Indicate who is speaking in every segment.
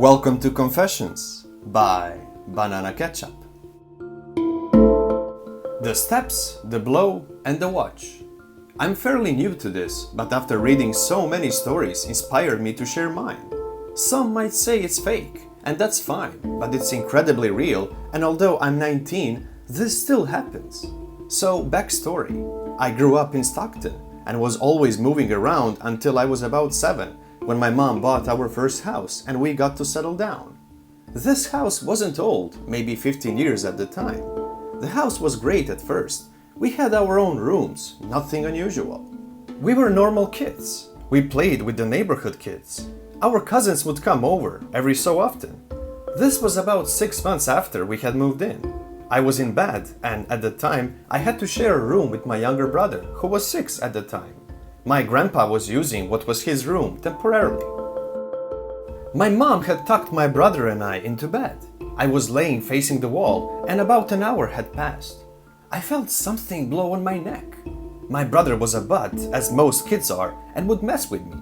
Speaker 1: Welcome to Confessions by Banana Ketchup. The steps, the blow, and the watch. I'm fairly new to this, but after reading so many stories inspired me to share mine. Some might say it's fake, and that's fine, but it's incredibly real, and although I'm 19, this still happens. So, backstory. I grew up in Stockton and was always moving around until I was about 7, when my mom bought our first house and we got to settle down. This house wasn't old, maybe 15 years at the time. The house was great at first. We had our own rooms, nothing unusual. We were normal kids. We played with the neighborhood kids. Our cousins would come over every so often. This was about 6 months after we had moved in. I was in bed, and at the time I had to share a room with my younger brother, who was 6 at the time. My grandpa was using what was his room temporarily. My mom had tucked my brother and I into bed. I was laying facing the wall, and about an hour had passed. I felt something blow on my neck. My brother was a butt, as most kids are, and would mess with me.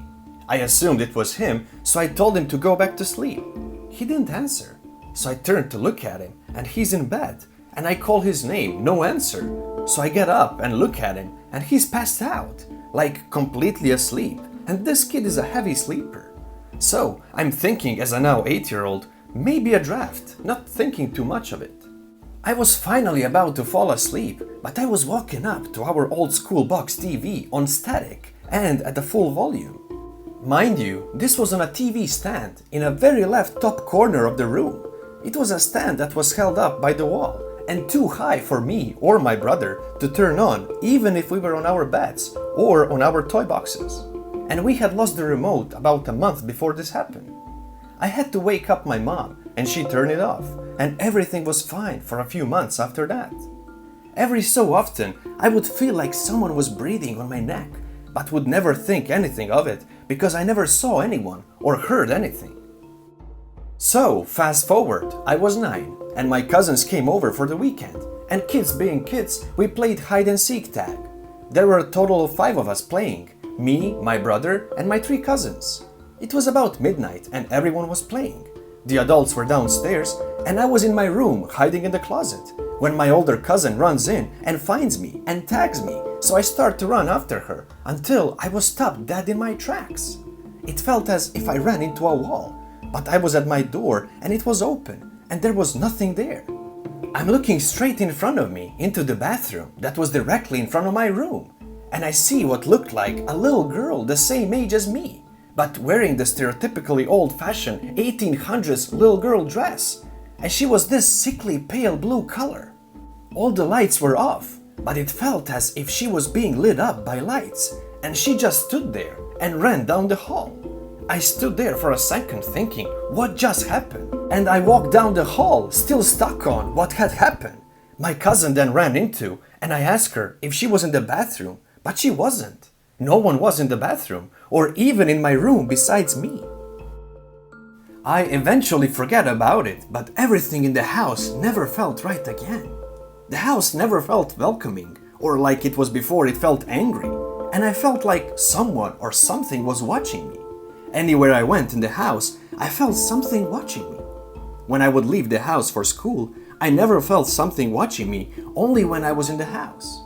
Speaker 1: I assumed it was him, so I told him to go back to sleep. He didn't answer, so I turned to look at him, and he's in bed, and I call his name, no answer. So I get up and look at him, and he's passed out, like completely asleep, and this kid is a heavy sleeper. So I'm thinking as a now 8-year-old, maybe a draft, not thinking too much of it. I was finally about to fall asleep, but I was walking up to our old school box TV on static and at the full volume. Mind you, this was on a TV stand in a very left top corner of the room. It was a stand that was held up by the wall and too high for me or my brother to turn on, even if we were on our beds or on our toy boxes. And we had lost the remote about a month before this happened. I had to wake up my mom and she turned it off, and everything was fine for a few months after that. Every so often I would feel like someone was breathing on my neck, but would never think anything of it because I never saw anyone or heard anything. So, fast forward, I was 9, and my cousins came over for the weekend, and kids being kids, we played hide and seek tag. There were a total of 5 of us playing, me, my brother, and my 3 cousins. It was about midnight and everyone was playing. The adults were downstairs, and I was in my room hiding in the closet, when my older cousin runs in and finds me and tags me, so I start to run after her, until I was stopped dead in my tracks. It felt as if I ran into a wall. But I was at my door and it was open and there was nothing there. I'm looking straight in front of me into the bathroom that was directly in front of my room, and I see what looked like a little girl the same age as me, but wearing the stereotypically old-fashioned 1800s little girl dress, and she was this sickly pale blue color. All the lights were off, but it felt as if she was being lit up by lights, and she just stood there and ran down the hall. I stood there for a second thinking, what just happened? And I walked down the hall, still stuck on what had happened. My cousin then ran into, and I asked her if she was in the bathroom, but she wasn't. No one was in the bathroom, or even in my room besides me. I eventually forget about it, but everything in the house never felt right again. The house never felt welcoming, or like it was before it felt angry, and I felt like someone or something was watching me. Anywhere I went in the house, I felt something watching me. When I would leave the house for school, I never felt something watching me, only when I was in the house.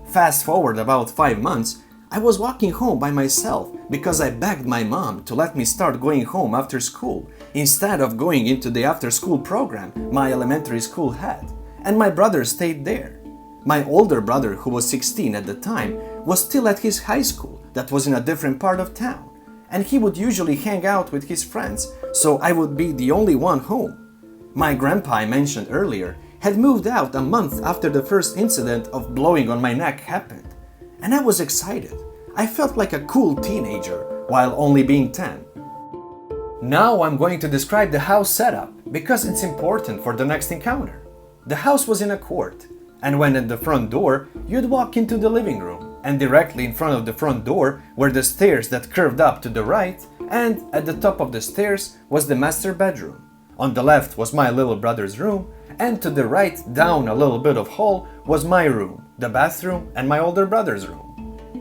Speaker 1: Fast forward about 5 months, I was walking home by myself because I begged my mom to let me start going home after school instead of going into the after-school program my elementary school had, and my brother stayed there. My older brother, who was 16 at the time, was still at his high school that was in a different part of town, and he would usually hang out with his friends, so I would be the only one home. My grandpa I mentioned earlier had moved out a month after the first incident of blowing on my neck happened, and I was excited. I felt like a cool teenager while only being 10. Now I'm going to describe the house setup because it's important for the next encounter. The house was in a court, and when at the front door, you'd walk into the living room, and directly in front of the front door were the stairs that curved up to the right, and at the top of the stairs was the master bedroom. On the left was my little brother's room, and to the right, down a little bit of hall, was my room, the bathroom, and my older brother's room.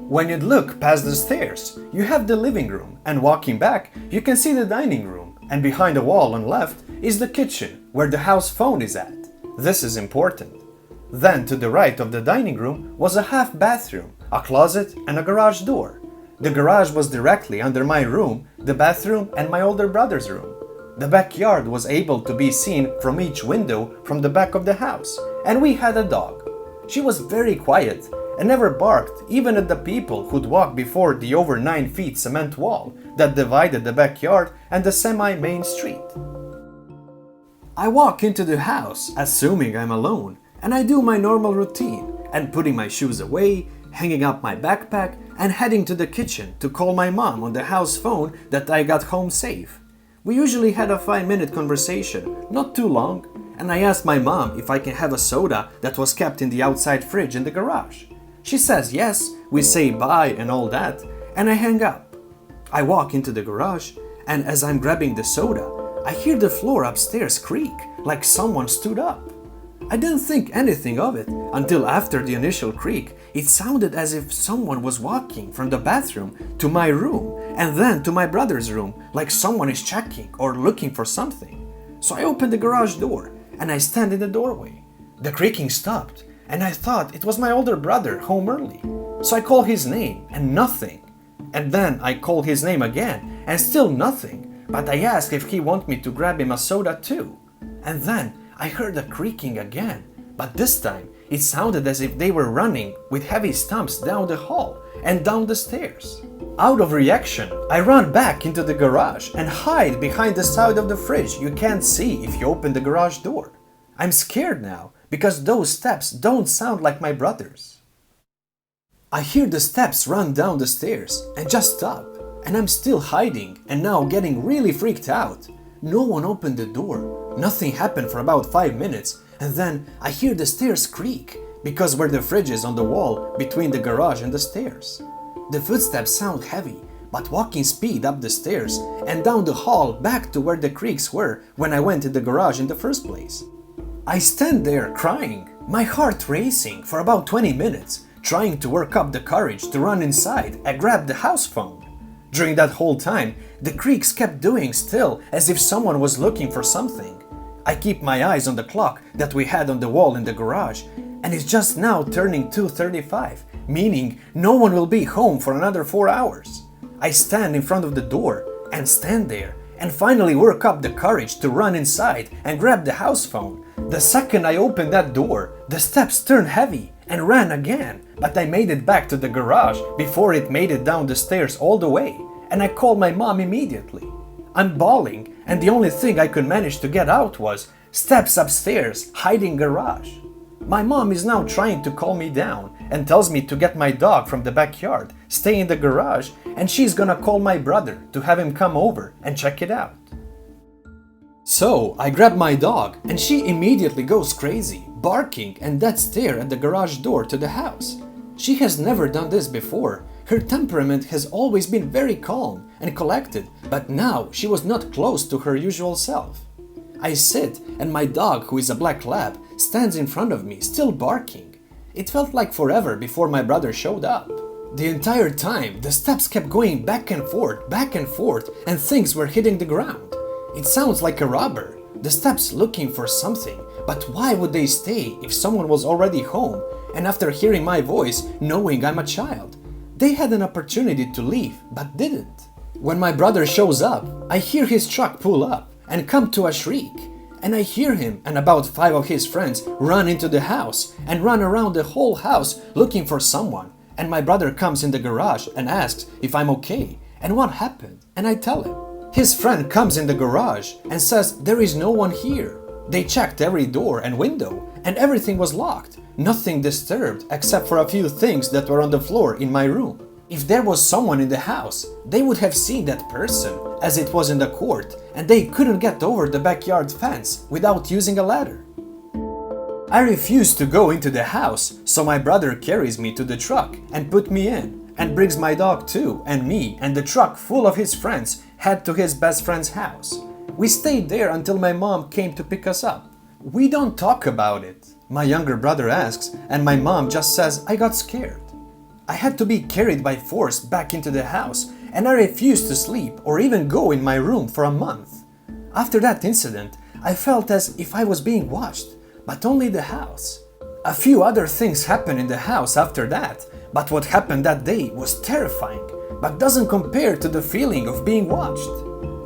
Speaker 1: When you'd look past the stairs, you have the living room, and walking back, you can see the dining room, and behind the wall on left is the kitchen where the house phone is at. This is important. Then to the right of the dining room was a half bathroom, a closet and a garage door. The garage was directly under my room, the bathroom and my older brother's room. The backyard was able to be seen from each window from the back of the house, and we had a dog. She was very quiet and never barked even at the people who'd walk before the over 9 feet cement wall that divided the backyard and the semi-main street. I walk into the house assuming I'm alone, and I do my normal routine and putting my shoes away, hanging up my backpack and heading to the kitchen to call my mom on the house phone that I got home safe. We usually had a 5-minute conversation, not too long, and I asked my mom if I can have a soda that was kept in the outside fridge in the garage. She says yes, we say bye and all that, and I hang up. I walk into the garage, and as I'm grabbing the soda, I hear the floor upstairs creak like someone stood up. I didn't think anything of it until after the initial creak. It sounded as if someone was walking from the bathroom to my room and then to my brother's room, like someone is checking or looking for something. So I open the garage door and I stand in the doorway. The creaking stopped and I thought it was my older brother home early. So I call his name and nothing. And then I call his name again and still nothing, but I ask if he wants me to grab him a soda too. And then I heard the creaking again, but this time it sounded as if they were running with heavy stumps down the hall and down the stairs. Out of reaction, I run back into the garage and hide behind the side of the fridge you can't see if you open the garage door. I'm scared now because those steps don't sound like my brother's. I hear the steps run down the stairs and just stop, and I'm still hiding and now getting really freaked out. No one opened the door, nothing happened for about 5 minutes, and then I hear the stairs creak because where the fridge is on the wall between the garage and the stairs. The footsteps sound heavy, but walking speed up the stairs and down the hall back to where the creaks were when I went in the garage in the first place. I stand there crying, my heart racing for about 20 minutes, trying to work up the courage to run inside and grab the house phone. During that whole time, the creaks kept doing still as if someone was looking for something. I keep my eyes on the clock that we had on the wall in the garage, and it's just now turning 2:35, meaning no one will be home for another 4 hours. I stand in front of the door and stand there and finally work up the courage to run inside and grab the house phone. The second I opened that door, the steps turned heavy and ran again, but I made it back to the garage before it made it down the stairs all the way, and I called my mom immediately. I'm bawling, and the only thing I could manage to get out was steps upstairs, hiding garage. My mom is now trying to calm me down and tells me to get my dog from the backyard, stay in the garage, and she's gonna call my brother to have him come over and check it out. So I grab my dog and she immediately goes crazy, barking and dead stare at the garage door to the house. She has never done this before. Her temperament has always been very calm and collected, but now she was not close to her usual self. I sit and my dog, who is a black lab, stands in front of me, still barking. It felt like forever before my brother showed up. The entire time, the steps kept going back and forth, and things were hitting the ground. It sounds like a robber, the steps looking for something, but why would they stay if someone was already home and after hearing my voice, knowing I'm a child? They had an opportunity to leave, but didn't. When my brother shows up, I hear his truck pull up and come to a shriek, and I hear him and about 5 of his friends run into the house and run around the whole house looking for someone, and my brother comes in the garage and asks if I'm okay and what happened, and I tell him. His friend comes in the garage and says there is no one here. They checked every door and window and everything was locked, nothing disturbed except for a few things that were on the floor in my room. If there was someone in the house, they would have seen that person as it was in the court, and they couldn't get over the backyard fence without using a ladder. I refuse to go into the house, so my brother carries me to the truck and put me in, and brings my dog too, and me and the truck full of his friends head to his best friend's house. We stayed there until my mom came to pick us up. We don't talk about it, my younger brother asks, and my mom just says I got scared. I had to be carried by force back into the house, and I refused to sleep or even go in my room for a month. After that incident, I felt as if I was being watched, but only the house. A few other things happened in the house after that, but what happened that day was terrifying, but doesn't compare to the feeling of being watched.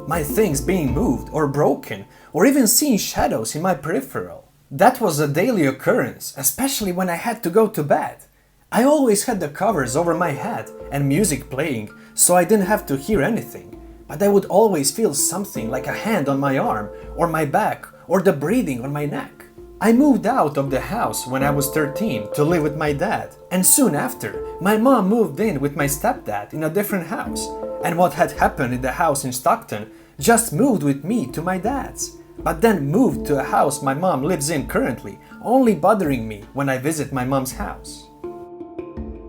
Speaker 1: My things being moved or broken, or even seeing shadows in my peripheral. That was a daily occurrence, especially when I had to go to bed. I always had the covers over my head and music playing, so I didn't have to hear anything. But I would always feel something like a hand on my arm, or my back, or the breathing on my neck. I moved out of the house when I was 13 to live with my dad, and soon after, my mom moved in with my stepdad in a different house, and what had happened in the house in Stockton just moved with me to my dad's, but then moved to a house my mom lives in currently, only bothering me when I visit my mom's house.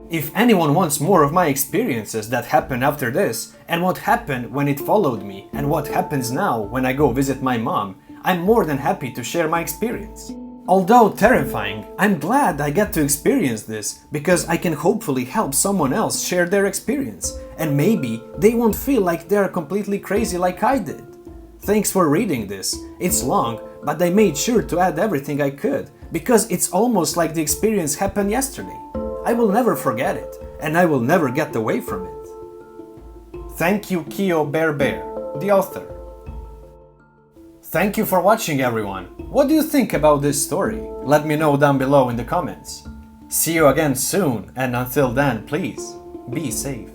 Speaker 1: If anyone wants more of my experiences that happened after this, and what happened when it followed me, and what happens now when I go visit my mom, I'm more than happy to share my experience. Although terrifying, I'm glad I get to experience this, because I can hopefully help someone else share their experience, and maybe they won't feel like they're completely crazy like I did. Thanks for reading this. It's long, but I made sure to add everything I could, because it's almost like the experience happened yesterday. I will never forget it, and I will never get away from it. Thank you, Kyo Bear Bear, the author. Thank you for watching, everyone. What do you think about this story? Let me know down below in the comments. See you again soon, and until then, please, be safe.